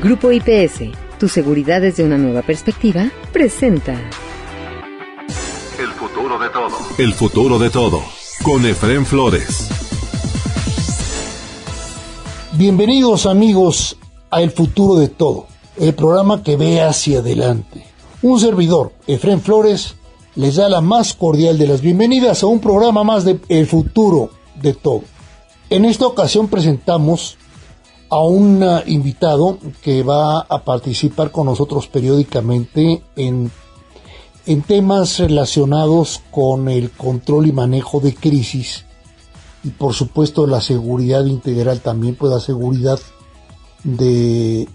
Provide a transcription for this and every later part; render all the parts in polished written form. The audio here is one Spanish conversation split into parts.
Grupo IPS, tu seguridad desde una nueva perspectiva, presenta El futuro de todo. El futuro de todo, con Efrén Flores. Bienvenidos amigos a El futuro de todo, el programa que ve hacia adelante. Un servidor, Efrén Flores, les da la más cordial de las bienvenidas a un programa más de El futuro de todo. En esta ocasión presentamos a un invitado que va a participar con nosotros periódicamente en temas relacionados con el control y manejo de crisis y por supuesto la seguridad integral también, pues la seguridad de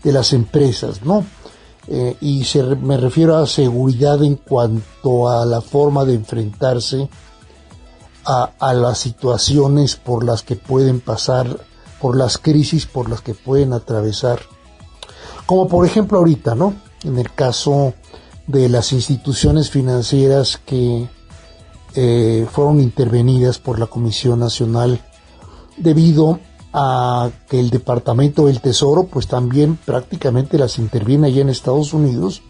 las empresas, ¿no? Me refiero a seguridad en cuanto a la forma de enfrentarse a las situaciones por las que pueden pasar, por las crisis por las que pueden atravesar, como por ejemplo ahorita, ¿no? En el caso de las instituciones financieras que fueron intervenidas por la Comisión Nacional debido a que el Departamento del Tesoro pues también prácticamente las interviene allá en Estados Unidos,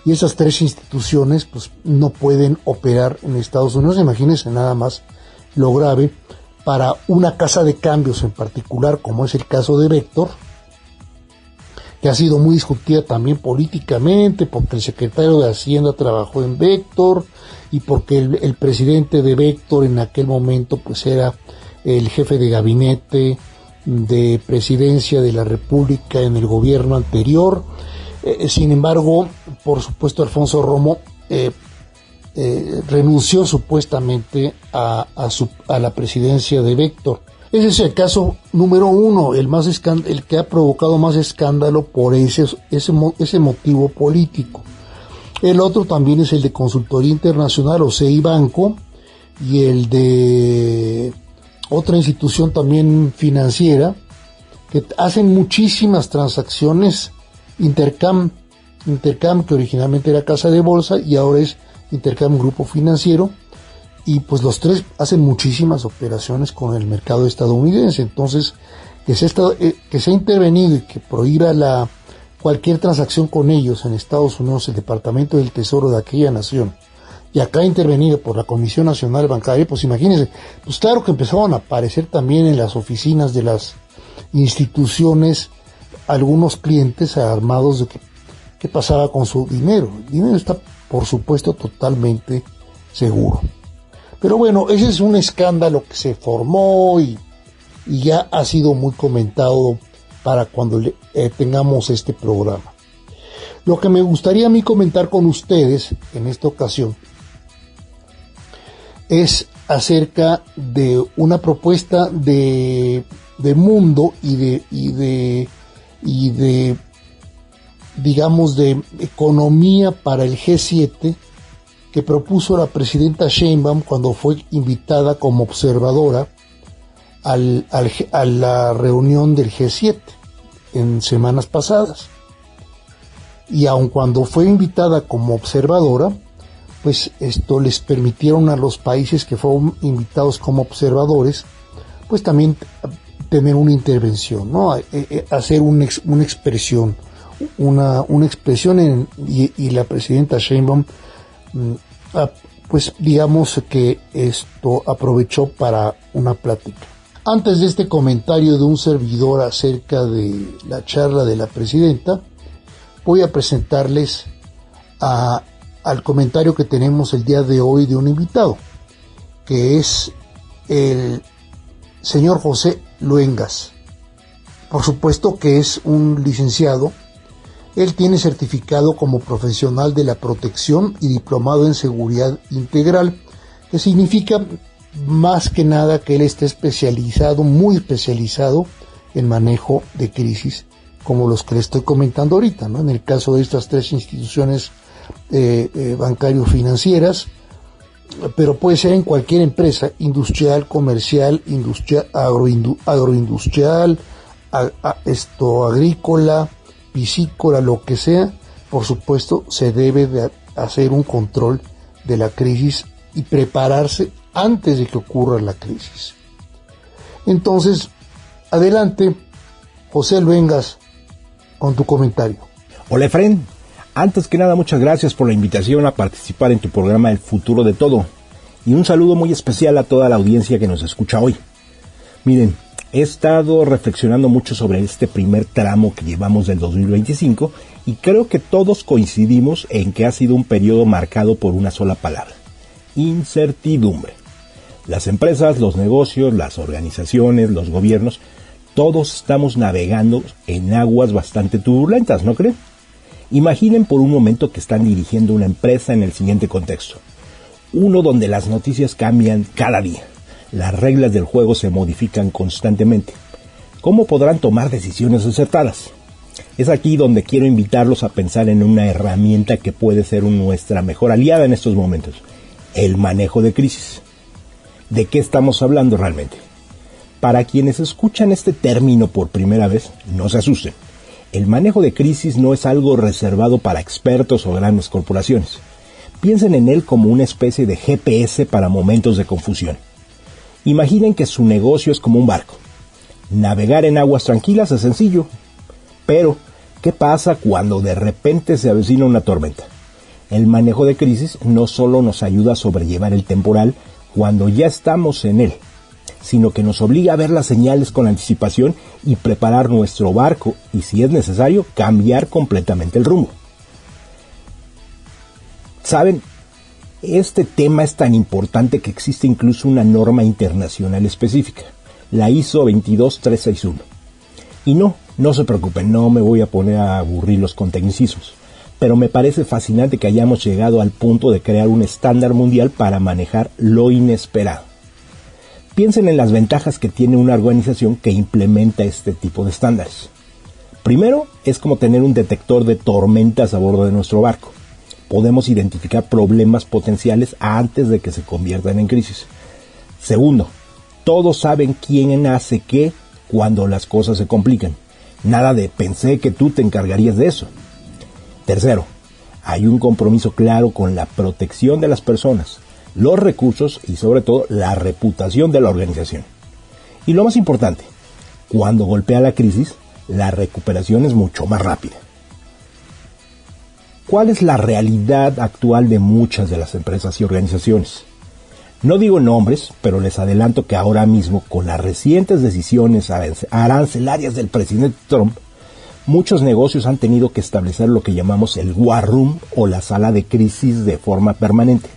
y esas tres instituciones pues no pueden operar en Estados Unidos. Imagínense nada más lo grave para una casa de cambios en particular, como es el caso de Vector, que ha sido muy discutida también políticamente, porque el secretario de Hacienda trabajó en Vector y porque el presidente de Vector en aquel momento pues era el jefe de gabinete de presidencia de la República en el gobierno anterior. Sin embargo, por supuesto, Alfonso Romo renunció supuestamente a la presidencia de Vector. Ese es el caso número uno, el que ha provocado más escándalo por ese motivo político. El otro también es el de Consultoría Internacional, OCE Banco, y el de otra institución también financiera, que hacen muchísimas transacciones. Intercam, que originalmente era casa de bolsa y ahora es Intercam Grupo Financiero, y pues los tres hacen muchísimas operaciones con el mercado estadounidense. Entonces, que se ha intervenido y que prohíba cualquier transacción con ellos en Estados Unidos, el Departamento del Tesoro de aquella nación, y acá intervenido por la Comisión Nacional Bancaria, pues imagínense, pues claro que empezaron a aparecer también en las oficinas de las instituciones algunos clientes alarmados de qué pasaba con su dinero. El dinero está, por supuesto, totalmente seguro. Pero bueno, ese es un escándalo que se formó y ya ha sido muy comentado para cuando tengamos este programa. Lo que me gustaría a mí comentar con ustedes en esta ocasión es acerca de una propuesta de mundo y de digamos de economía para el G7 que propuso la presidenta Sheinbaum cuando fue invitada como observadora a la reunión del G7 en semanas pasadas. Y aun cuando fue invitada como observadora, pues esto les permitieron a los países que fueron invitados como observadores pues también tener una intervención, ¿no? Hacer una expresión, una expresión y la presidenta Sheinbaum pues digamos que esto aprovechó para una plática. Antes de este comentario de un servidor acerca de la charla de la presidenta, voy a presentarles al comentario que tenemos el día de hoy de un invitado, que es el señor José Luengas. Por supuesto que es un licenciado. Él tiene certificado como profesional de la protección y diplomado en seguridad integral, que significa más que nada que él está muy especializado en manejo de crisis, como los que le estoy comentando ahorita, ¿no? En el caso de estas tres instituciones bancario-financieras, pero puede ser en cualquier empresa, industrial, comercial, agroindustrial, agrícola, piscícola, lo que sea. Por supuesto, se debe de hacer un control de la crisis y prepararse antes de que ocurra la crisis. Entonces, Adelante, José Luengas, con tu comentario. Hola, Efren. Antes que nada, muchas gracias por la invitación a participar en tu programa El Futuro de Todo. Y un saludo muy especial a toda la audiencia que nos escucha hoy. Miren, he estado reflexionando mucho sobre este primer tramo que llevamos del 2025 y creo que todos coincidimos en que ha sido un periodo marcado por una sola palabra: incertidumbre. Las empresas, los negocios, las organizaciones, los gobiernos, todos estamos navegando en aguas bastante turbulentas, ¿no creen? Imaginen por un momento que están dirigiendo una empresa en el siguiente contexto. Uno donde las noticias cambian cada día. Las reglas del juego se modifican constantemente. ¿Cómo podrán tomar decisiones acertadas? Es aquí donde quiero invitarlos a pensar en una herramienta que puede ser nuestra mejor aliada en estos momentos: el manejo de crisis. ¿De qué estamos hablando realmente? Para quienes escuchan este término por primera vez, no se asusten. El manejo de crisis no es algo reservado para expertos o grandes corporaciones. Piensen en él como una especie de GPS para momentos de confusión. Imaginen que su negocio es como un barco. Navegar en aguas tranquilas es sencillo. Pero, ¿qué pasa cuando de repente se avecina una tormenta? El manejo de crisis no solo nos ayuda a sobrellevar el temporal cuando ya estamos en él, sino que nos obliga a ver las señales con anticipación y preparar nuestro barco y, si es necesario, cambiar completamente el rumbo. ¿Saben? Este tema es tan importante que existe incluso una norma internacional específica, la ISO 22361. Y no se preocupen, no me voy a poner a aburrirlos con tecnicismos, pero me parece fascinante que hayamos llegado al punto de crear un estándar mundial para manejar lo inesperado. Piensen en las ventajas que tiene una organización que implementa este tipo de estándares. Primero, es como tener un detector de tormentas a bordo de nuestro barco. Podemos identificar problemas potenciales antes de que se conviertan en crisis. Segundo, todos saben quién hace qué cuando las cosas se complican. Nada de pensé que tú te encargarías de eso. Tercero, hay un compromiso claro con la protección de las personas, los recursos y sobre todo la reputación de la organización. Y lo más importante, cuando golpea la crisis, la recuperación es mucho más rápida. ¿Cuál es la realidad actual de muchas de las empresas y organizaciones? No digo nombres, pero les adelanto que ahora mismo, con las recientes decisiones arancelarias del presidente Trump, muchos negocios han tenido que establecer lo que llamamos el War Room o la sala de crisis de forma permanente.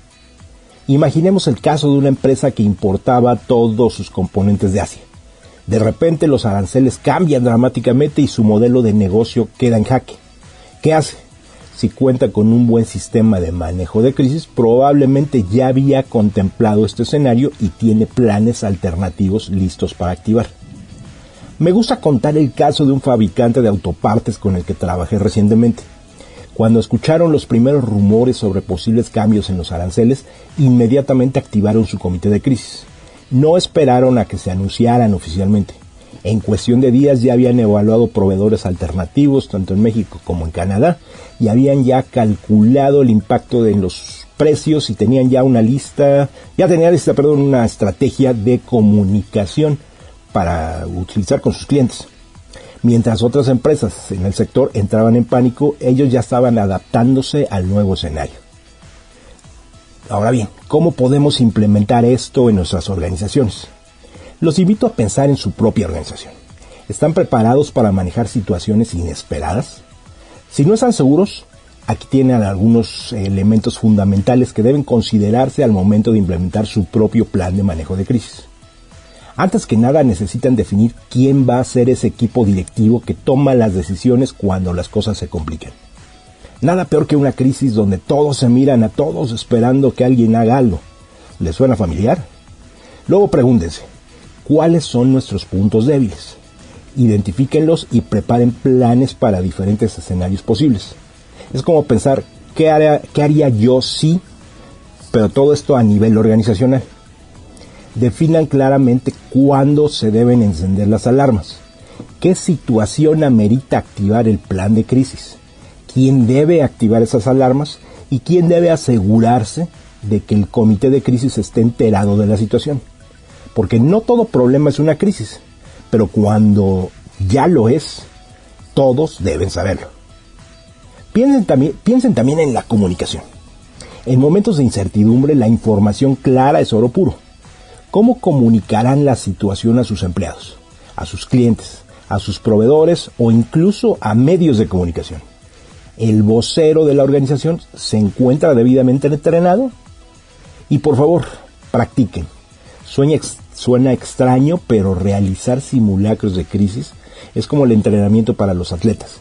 Imaginemos el caso de una empresa que importaba todos sus componentes de Asia. De repente los aranceles cambian dramáticamente y su modelo de negocio queda en jaque. ¿Qué hace? Si cuenta con un buen sistema de manejo de crisis, probablemente ya había contemplado este escenario y tiene planes alternativos listos para activar. Me gusta contar el caso de un fabricante de autopartes con el que trabajé recientemente. Cuando escucharon los primeros rumores sobre posibles cambios en los aranceles, inmediatamente activaron su comité de crisis. No esperaron a que se anunciaran oficialmente. En cuestión de días ya habían evaluado proveedores alternativos, tanto en México como en Canadá, y habían ya calculado el impacto de los precios y tenían ya una estrategia de comunicación para utilizar con sus clientes. Mientras otras empresas en el sector entraban en pánico, ellos ya estaban adaptándose al nuevo escenario. Ahora bien, ¿cómo podemos implementar esto en nuestras organizaciones? Los invito a pensar en su propia organización. ¿Están preparados para manejar situaciones inesperadas? Si no están seguros, aquí tienen algunos elementos fundamentales que deben considerarse al momento de implementar su propio plan de manejo de crisis. Antes que nada, necesitan definir quién va a ser ese equipo directivo que toma las decisiones cuando las cosas se complican. Nada peor que una crisis donde todos se miran a todos esperando que alguien haga algo. ¿Les suena familiar? Luego pregúntense, ¿cuáles son nuestros puntos débiles? Identifíquenlos y preparen planes para diferentes escenarios posibles. Es como pensar, ¿qué haría yo si? Pero todo esto a nivel organizacional. Definan claramente cuándo se deben encender las alarmas. ¿Qué situación amerita activar el plan de crisis? ¿Quién debe activar esas alarmas? ¿Y quién debe asegurarse de que el comité de crisis esté enterado de la situación? Porque no todo problema es una crisis. pero cuando ya lo es, todos deben saberlo. Piensen también en la comunicación. En momentos de incertidumbre, la información clara es oro puro. ¿Cómo comunicarán la situación a sus empleados, a sus clientes, a sus proveedores o incluso a medios de comunicación? ¿El vocero de la organización se encuentra debidamente entrenado? Y por favor, practiquen. Suena extraño, pero realizar simulacros de crisis es como el entrenamiento para los atletas.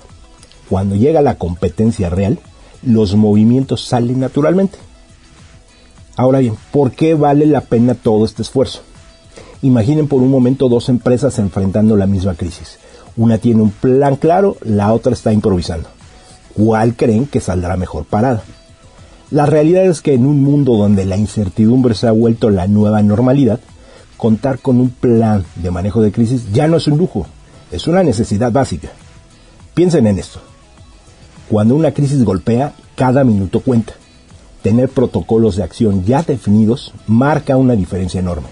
Cuando llega la competencia real, los movimientos salen naturalmente. Ahora bien, ¿por qué vale la pena todo este esfuerzo? Imaginen por un momento dos empresas enfrentando la misma crisis. Una tiene un plan claro, la otra está improvisando. ¿Cuál creen que saldrá mejor parada? La realidad es que en un mundo donde la incertidumbre se ha vuelto la nueva normalidad, contar con un plan de manejo de crisis ya no es un lujo, es una necesidad básica. Piensen en esto. Cuando una crisis golpea, cada minuto cuenta. Tener protocolos de acción ya definidos marca una diferencia enorme.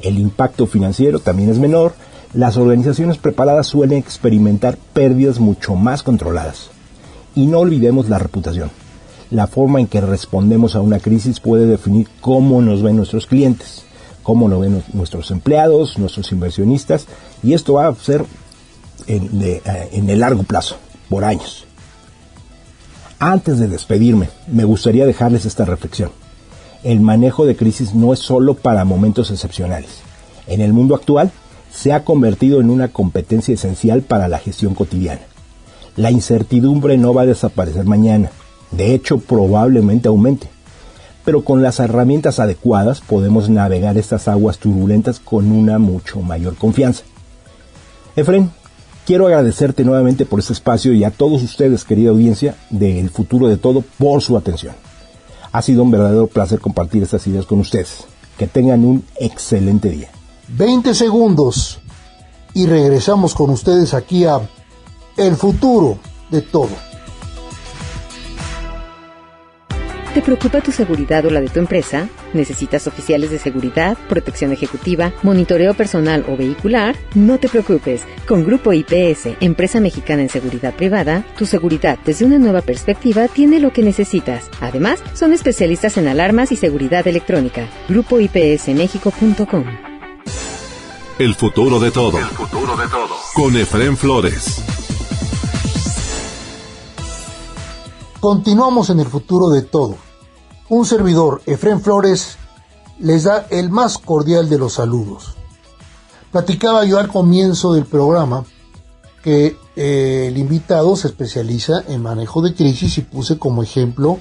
El impacto financiero también es menor. Las organizaciones preparadas suelen experimentar pérdidas mucho más controladas. Y no olvidemos la reputación. La forma en que respondemos a una crisis puede definir cómo nos ven nuestros clientes, cómo nos ven nuestros empleados, nuestros inversionistas, y esto va a ser en el largo plazo, por años. Antes de despedirme, me gustaría dejarles esta reflexión. El manejo de crisis no es solo para momentos excepcionales. En el mundo actual, se ha convertido en una competencia esencial para la gestión cotidiana. La incertidumbre no va a desaparecer mañana. De hecho, probablemente aumente. Pero con las herramientas adecuadas podemos navegar estas aguas turbulentas con una mucho mayor confianza. Efraín, quiero agradecerte nuevamente por este espacio y a todos ustedes, querida audiencia, de El Futuro de Todo, por su atención. Ha sido un verdadero placer compartir estas ideas con ustedes. Que tengan un excelente día. 20 segundos y regresamos con ustedes aquí a El Futuro de Todo. ¿Te preocupa tu seguridad o la de tu empresa? ¿Necesitas oficiales de seguridad, protección ejecutiva, monitoreo personal o vehicular? No te preocupes. Con Grupo IPS, empresa mexicana en seguridad privada, tu seguridad desde una nueva perspectiva tiene lo que necesitas. Además, son especialistas en alarmas y seguridad electrónica. GrupoIPSMexico.com. El futuro de todo. El futuro de todo. Con Efraín Flores. Continuamos en El Futuro de Todo. Un servidor, Efraín Flores, les da el más cordial de los saludos. Platicaba yo al comienzo del programa que el invitado se especializa en manejo de crisis y puse como ejemplo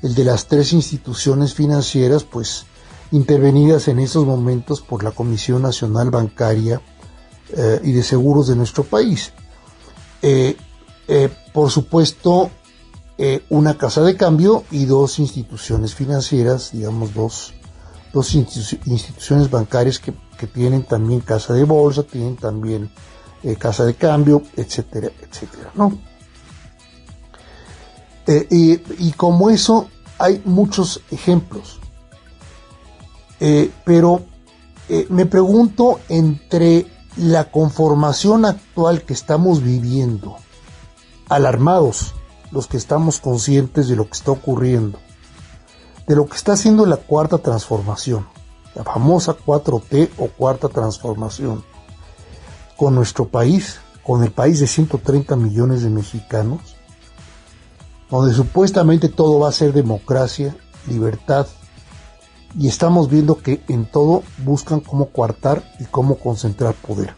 el de las 3 instituciones financieras pues intervenidas en estos momentos por la Comisión Nacional Bancaria y de Seguros de nuestro país. Por supuesto, una casa de cambio y 2 instituciones financieras, digamos dos instituciones bancarias que tienen también casa de bolsa, tienen también casa de cambio, etcétera, etcétera, ¿no? Y como eso hay muchos ejemplos. Pero me pregunto, entre la conformación actual que estamos viviendo, alarmados los que estamos conscientes de lo que está ocurriendo, de lo que está haciendo la cuarta transformación, la famosa 4T o cuarta transformación, con nuestro país, con el país de 130 millones de mexicanos, donde supuestamente todo va a ser democracia, libertad, y estamos viendo que en todo buscan cómo coartar y cómo concentrar poder.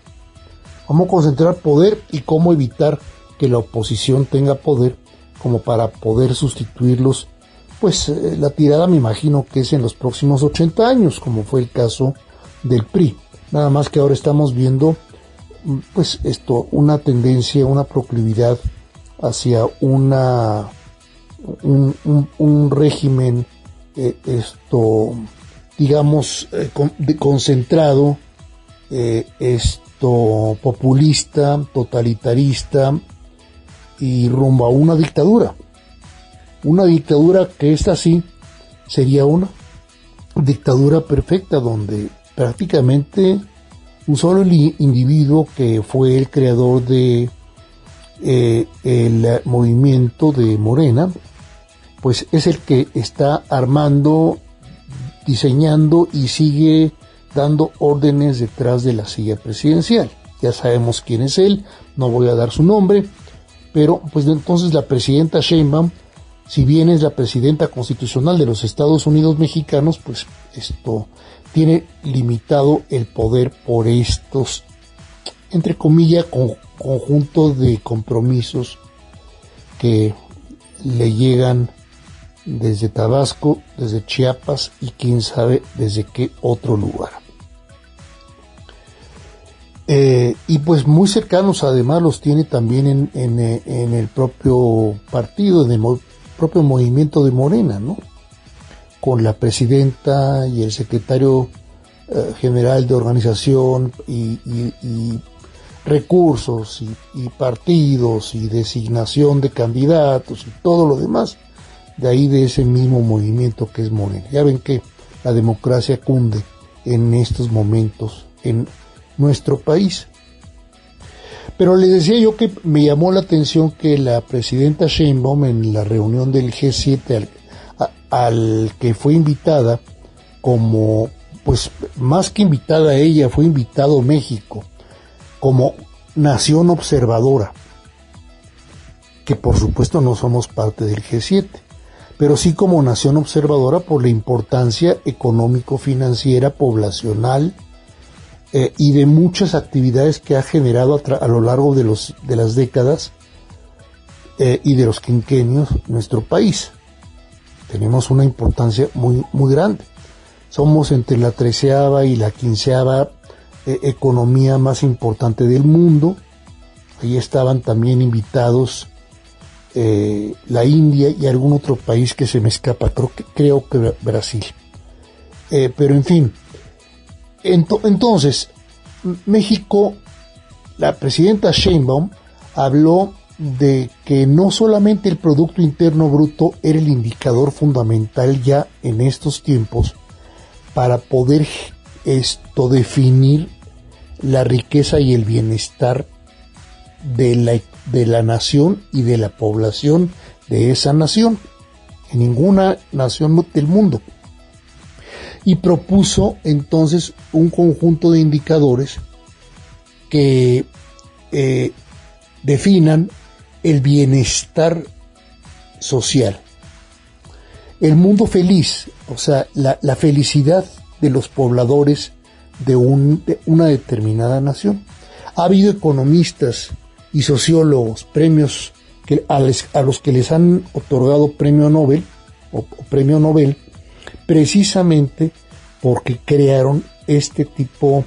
Cómo concentrar poder y cómo evitar que la oposición tenga poder, como para poder sustituirlos, pues la tirada me imagino que es en los próximos 80 años, como fue el caso del PRI. Nada más que ahora estamos viendo, pues una tendencia, una proclividad hacia un régimen, digamos, concentrado, populista, totalitarista, y rumbo a una dictadura que esta sí sería una dictadura perfecta, donde prácticamente un solo individuo que fue el creador de el movimiento de Morena, pues es el que está armando, diseñando y sigue dando órdenes detrás de la silla presidencial. Ya sabemos quién es él, no voy a dar su nombre, pero pues entonces la presidenta Sheinbaum, si bien es la presidenta constitucional de los Estados Unidos mexicanos, pues esto tiene limitado el poder por estos, entre comillas, conjunto de compromisos que le llegan desde Tabasco, desde Chiapas y quién sabe desde qué otro lugar. Y pues muy cercanos además los tiene también en el propio partido, en el propio movimiento de Morena, ¿no? Con la presidenta y el secretario general de organización y recursos y partidos y designación de candidatos y todo lo demás, de ahí de ese mismo movimiento que es Morena. Ya ven que la democracia cunde en estos momentos en nuestro país. Pero les decía yo que me llamó la atención que la presidenta Sheinbaum en la reunión del G7 al que fue invitada, como pues más que invitada ella, fue invitado México como nación observadora, que por supuesto no somos parte del G7, pero sí como nación observadora por la importancia económico-financiera, poblacional, y de muchas actividades que ha generado a lo largo de las décadas y de los quinquenios nuestro país. Tenemos una importancia muy, muy grande. Somos entre la 13ª y la 15ª economía más importante del mundo. Ahí estaban también invitados la India y algún otro país que se me escapa, creo que Brasil. Pero en fin, entonces, México, la presidenta Sheinbaum habló de que no solamente el Producto Interno Bruto era el indicador fundamental ya en estos tiempos para poder definir la riqueza y el bienestar de la nación y de la población de esa nación, en ninguna nación del mundo. Y propuso entonces un conjunto de indicadores que definan el bienestar social, el mundo feliz, o sea, la felicidad de los pobladores de una determinada nación. Ha habido economistas y sociólogos, premios a los que les han otorgado premio Nobel o premio Nobel, precisamente porque crearon este tipo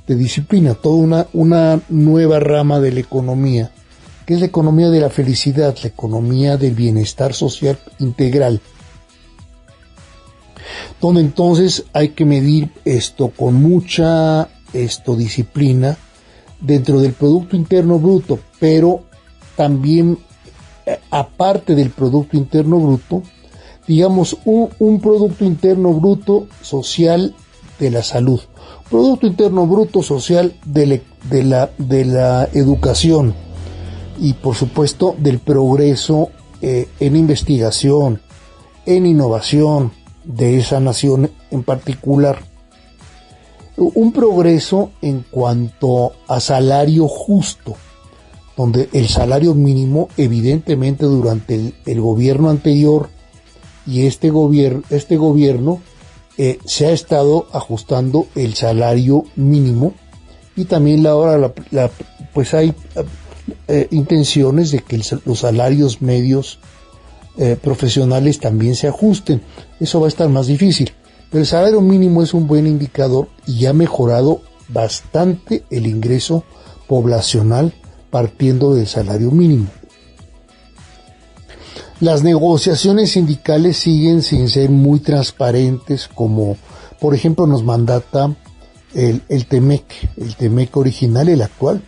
de disciplina, toda una nueva rama de la economía, que es la economía de la felicidad, la economía del bienestar social integral, donde entonces hay que medir esto con mucha disciplina dentro del Producto Interno Bruto, pero también aparte del Producto Interno Bruto, digamos, un Producto Interno Bruto social de la salud, Producto Interno Bruto social de la educación y, por supuesto, del progreso en investigación, en innovación de esa nación en particular. Un progreso en cuanto a salario justo, donde el salario mínimo, evidentemente, durante el gobierno anterior y este gobierno se ha estado ajustando el salario mínimo, y también ahora pues hay intenciones de que los salarios medios profesionales también se ajusten. Eso va a estar más difícil, pero el salario mínimo es un buen indicador y ha mejorado bastante el ingreso poblacional partiendo del salario mínimo. Las negociaciones sindicales siguen sin ser muy transparentes, como por ejemplo nos mandata el TEMEC original, el actual,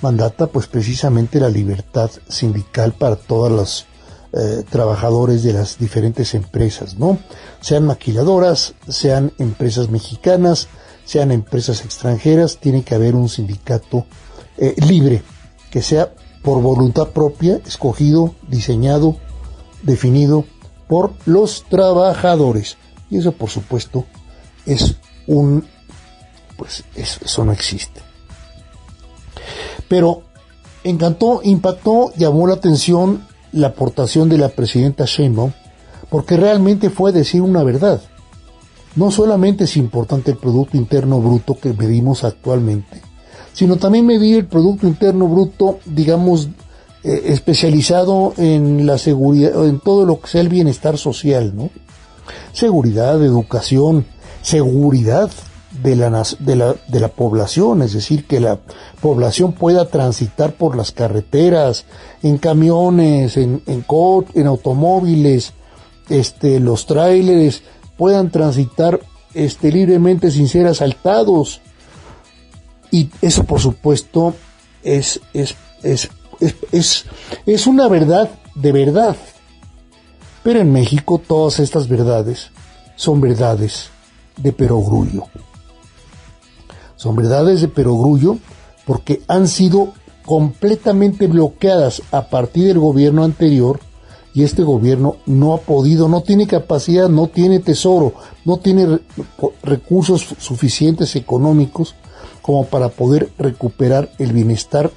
mandata pues precisamente la libertad sindical para todos los trabajadores de las diferentes empresas, ¿no? Sean maquiladoras, sean empresas mexicanas, sean empresas extranjeras, tiene que haber un sindicato libre, que sea por voluntad propia, escogido, diseñado, definido por los trabajadores. Y eso, por supuesto, es eso no existe. Pero impactó, llamó la atención la aportación de la presidenta Sheinbaum, porque realmente fue decir una verdad. No solamente es importante el Producto Interno Bruto que medimos actualmente, sino también medir el Producto Interno Bruto, digamos, especializado en la seguridad, en todo lo que sea el bienestar social, ¿no? Seguridad, educación, seguridad de la población, es decir, que la población pueda transitar por las carreteras, en camiones, en automóviles, los tráileres puedan transitar libremente sin ser asaltados. Y eso, por supuesto, es una verdad de verdad. Pero en México todas estas verdades son verdades de perogrullo. Son verdades de perogrullo porque han sido completamente bloqueadas a partir del gobierno anterior, y este gobierno no ha podido, no tiene capacidad, no tiene tesoro, no tiene recursos suficientes económicos como para poder recuperar el bienestar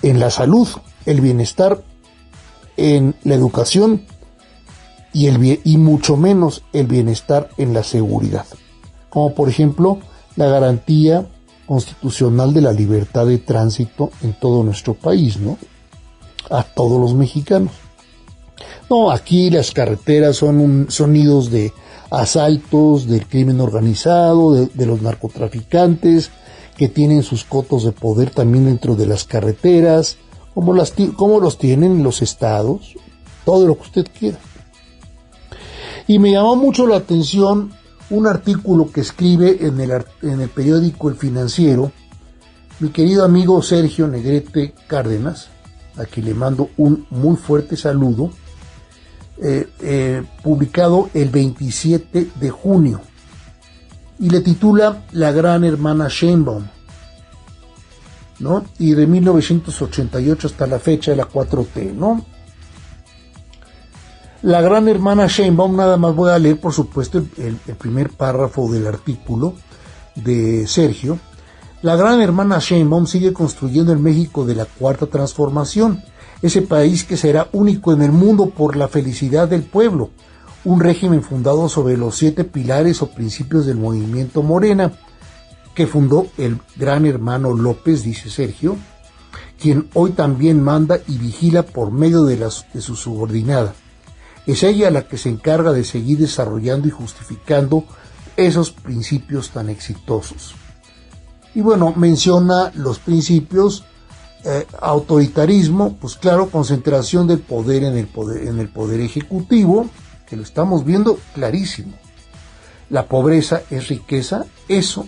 en la salud, el bienestar en la educación y mucho menos el bienestar en la seguridad, como por ejemplo la garantía constitucional de la libertad de tránsito en todo nuestro país, ¿no? A todos los mexicanos. No, aquí las carreteras son nidos de asaltos, del crimen organizado, de los narcotraficantes, que tienen sus cotos de poder también dentro de las carreteras, como los tienen los estados, todo lo que usted quiera. Y me llamó mucho la atención un artículo que escribe en el periódico El Financiero mi querido amigo Sergio Negrete Cárdenas, a quien le mando un muy fuerte saludo, publicado el 27 de junio, y le titula La gran hermana Sheinbaum, ¿no? Y de 1988 hasta la fecha de la 4T, ¿no? La gran hermana Sheinbaum, nada más voy a leer, por supuesto, el primer párrafo del artículo de Sergio. La gran hermana Sheinbaum sigue construyendo el México de la Cuarta Transformación, ese país que será único en el mundo por la felicidad del pueblo, un régimen fundado sobre los 7 pilares o principios del movimiento Morena, que fundó el gran hermano López, dice Sergio, quien hoy también manda y vigila por medio de su subordinada. Es ella la que se encarga de seguir desarrollando y justificando esos principios tan exitosos. Y bueno, menciona los principios: autoritarismo, pues claro, concentración del poder en el poder ejecutivo, que lo estamos viendo clarísimo. La pobreza es riqueza, eso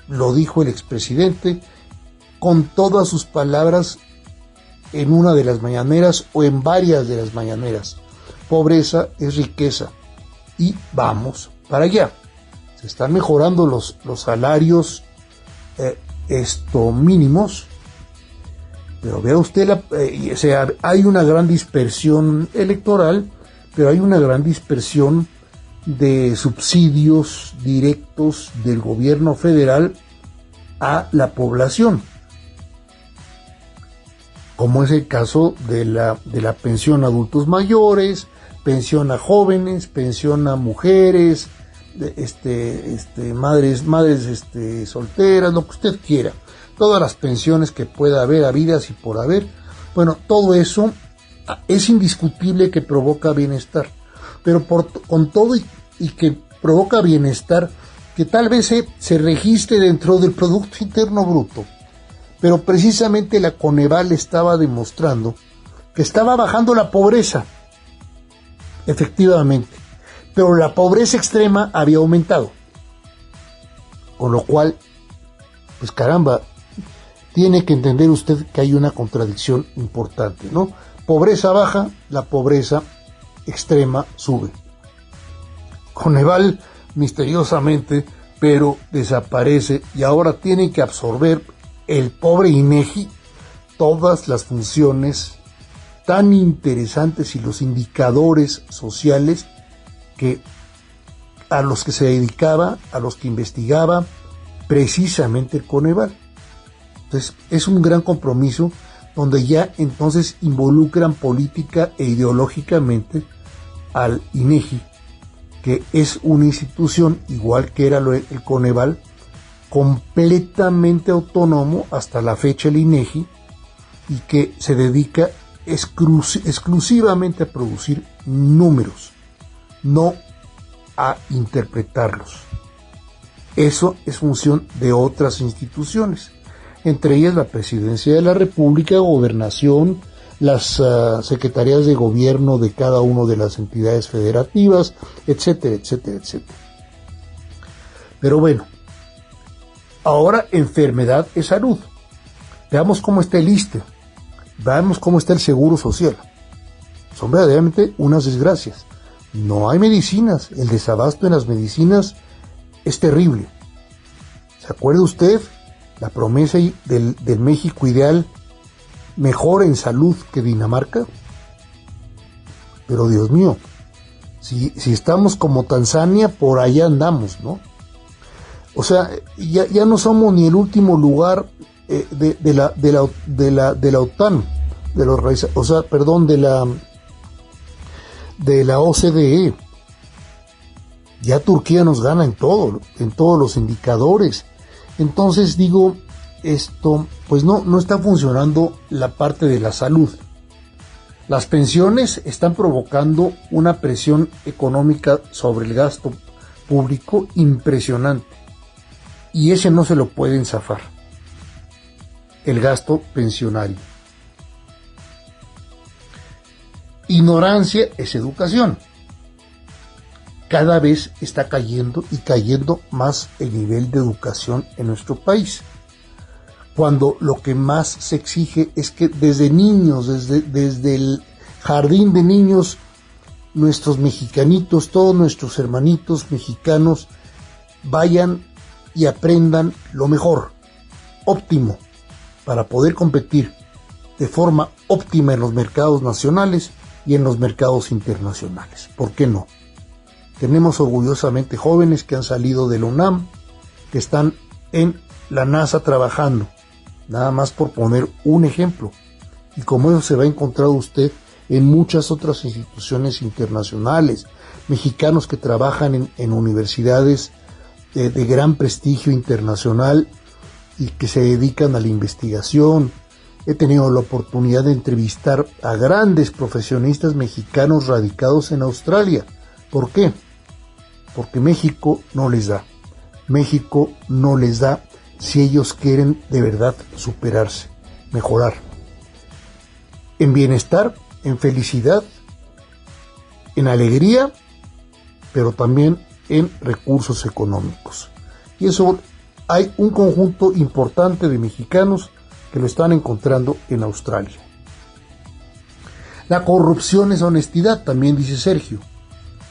lo dijo el expresidente con todas sus palabras en una de las mañaneras o en varias de las mañaneras. Pobreza es riqueza y vamos para allá. Se están mejorando los salarios mínimos, pero vea usted, hay una gran dispersión electoral, pero hay una gran dispersión de subsidios directos del gobierno federal a la población, como es el caso de la pensión a adultos mayores, pensión a jóvenes, pensión a mujeres, madres solteras, lo que usted quiera, todas las pensiones que pueda haber, habidas y por haber. Bueno, todo eso es indiscutible que provoca bienestar, pero con todo y que provoca bienestar, que tal vez se registre dentro del Producto Interno Bruto, pero precisamente la Coneval estaba demostrando que estaba bajando la pobreza, efectivamente, pero la pobreza extrema había aumentado, con lo cual, pues caramba, tiene que entender usted que hay una contradicción importante, ¿no? Pobreza baja, la pobreza extrema sube. Coneval misteriosamente pero desaparece y ahora tiene que absorber el pobre INEGI todas las funciones tan interesantes y los indicadores sociales que a los que se dedicaba, a los que investigaba precisamente el Coneval. Entonces es un gran compromiso donde ya entonces involucran política e ideológicamente al INEGI, que es una institución igual que era el Coneval, completamente autónomo hasta la fecha el INEGI, y que se dedica exclusivamente a producir números, no a interpretarlos. Eso es función de otras instituciones, entre ellas la Presidencia de la República, Gobernación, las secretarías de gobierno de cada una de las entidades federativas, etcétera, etcétera, etcétera. Pero bueno, ahora enfermedad es salud. Veamos cómo está el ISSSTE, veamos cómo está el Seguro Social. Son verdaderamente unas desgracias. No hay medicinas, el desabasto en las medicinas es terrible. ¿Se acuerda usted la promesa del México ideal, mejor en salud que Dinamarca? Pero Dios mío, si estamos como Tanzania, por allá andamos, ¿no? O sea, ya no somos ni el último lugar de la OTAN, de la OCDE. Ya Turquía nos gana en todos los indicadores. Entonces digo, esto pues no está funcionando la parte de la salud. Las pensiones están provocando una presión económica sobre el gasto público impresionante, y ese no se lo pueden zafar, el gasto pensionario. Ignorancia es educación. Cada vez está cayendo más el nivel de educación en nuestro país, cuando lo que más se exige es que desde niños, desde el jardín de niños, nuestros mexicanitos, todos nuestros hermanitos mexicanos vayan y aprendan lo mejor, óptimo, para poder competir de forma óptima en los mercados nacionales y en los mercados internacionales. ¿Por qué no? Tenemos orgullosamente jóvenes que han salido de la UNAM, que están en la NASA trabajando, nada más por poner un ejemplo. Y como eso se va a encontrar usted en muchas otras instituciones internacionales, mexicanos que trabajan en universidades de gran prestigio internacional y que se dedican a la investigación. He tenido la oportunidad de entrevistar a grandes profesionistas mexicanos radicados en Australia. ¿Por qué? Porque México no les da. México no les da si ellos quieren de verdad superarse, mejorar. En bienestar, en felicidad, en alegría, pero también en recursos económicos. Y eso hay un conjunto importante de mexicanos que lo están encontrando en Australia. La corrupción es honestidad, también dice Sergio.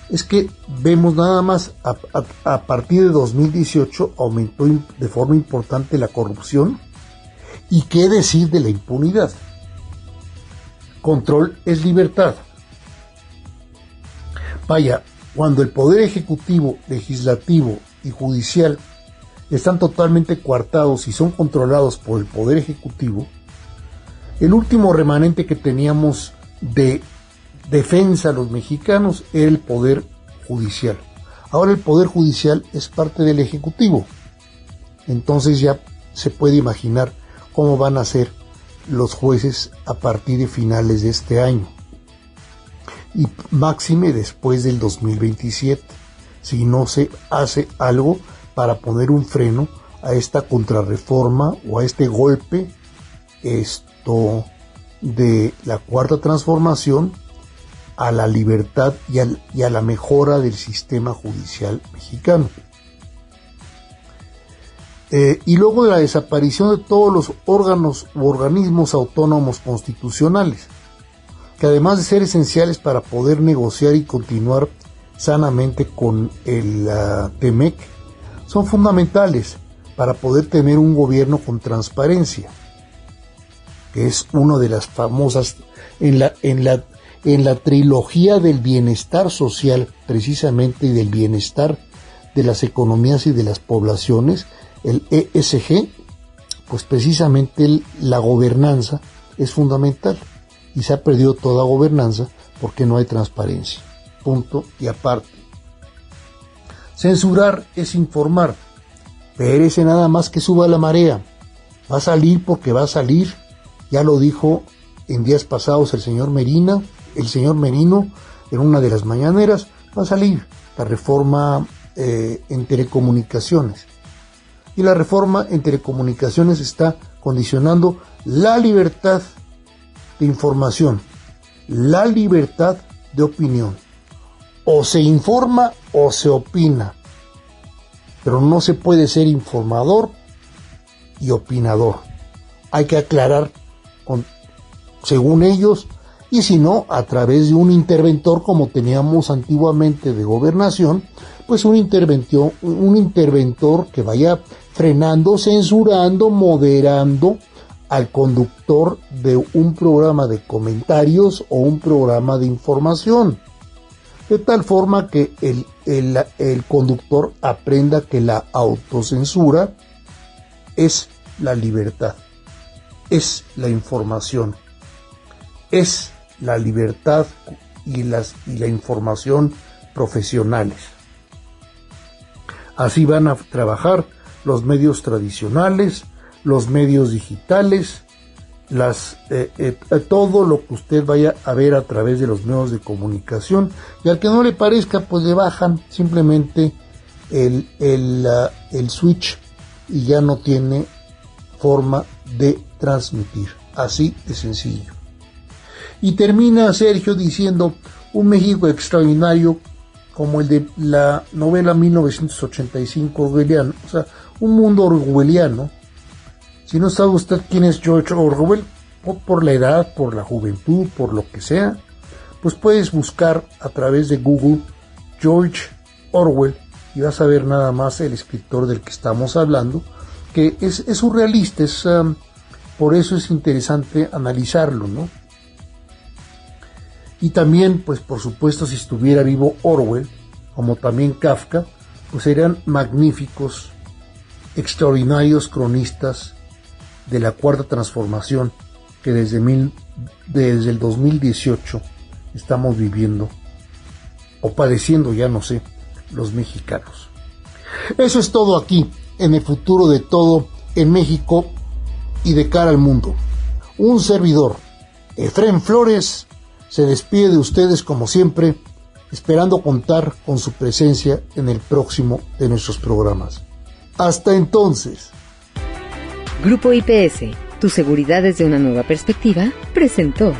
Es que vemos nada más a partir de 2018 aumentó de forma importante la corrupción, y qué decir de la impunidad. Control es libertad. Vaya, cuando el poder ejecutivo, legislativo y judicial están totalmente coartados y son controlados por el poder ejecutivo, el último remanente que teníamos de defensa a los mexicanos era el poder judicial. Ahora el poder judicial es parte del ejecutivo. Entonces ya se puede imaginar cómo van a ser los jueces a partir de finales de este año, y máxime después del 2027, si no se hace algo para poner un freno a esta contrarreforma o a este golpe de la cuarta transformación a la libertad y a la mejora del sistema judicial mexicano. Y luego de la desaparición de todos los órganos u organismos autónomos constitucionales, que además de ser esenciales para poder negociar y continuar sanamente con el TEMEC, son fundamentales para poder tener un gobierno con transparencia, que es una de las famosas en la trilogía del bienestar social, precisamente, y del bienestar de las economías y de las poblaciones, el ESG, pues precisamente la gobernanza es fundamental, y se ha perdido toda gobernanza porque no hay transparencia. Punto y aparte. Censurar es informar. Espérese nada más que suba la marea. Va a salir porque va a salir. Ya lo dijo en días pasados el señor Merino, en una de las mañaneras. Va a salir la reforma en telecomunicaciones. Y la reforma en telecomunicaciones está condicionando la libertad de información, la libertad de opinión. O se informa o se opina, pero no se puede ser informador y opinador. Hay que aclarar según ellos, y si no, a través de un interventor, como teníamos antiguamente de gobernación, pues un interventor que vaya frenando, censurando, moderando al conductor de un programa de comentarios o un programa de información, de tal forma que el conductor aprenda que la autocensura es la libertad, es la información, es la libertad y la información profesionales. Así van a trabajar los medios tradicionales, los medios digitales, todo lo que usted vaya a ver a través de los medios de comunicación, y al que no le parezca, pues le bajan simplemente el switch y ya no tiene forma de transmitir. Así de sencillo. Y termina Sergio diciendo: un México extraordinario como el de la novela 1985 orwelliano, o sea, un mundo orwelliano. Si no sabe usted quién es George Orwell, o por la edad, por la juventud, por lo que sea, pues puedes buscar a través de Google George Orwell y vas a ver nada más el escritor del que estamos hablando, que es surrealista, por eso es interesante analizarlo, ¿no? Y también, pues por supuesto, si estuviera vivo Orwell, como también Kafka, pues serían magníficos, extraordinarios cronistas de la cuarta transformación que desde el 2018 estamos viviendo o padeciendo, ya no sé, los mexicanos. Eso es todo aquí, en el futuro de todo, en México y de cara al mundo. Un servidor, Efrén Flores, se despide de ustedes como siempre, esperando contar con su presencia en el próximo de nuestros programas. Hasta entonces. Grupo IPS, tu seguridad desde una nueva perspectiva, presentó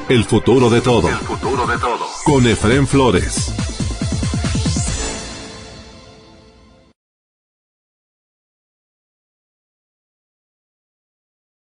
El futuro de todo. El futuro de todo. Con Efrén Flores.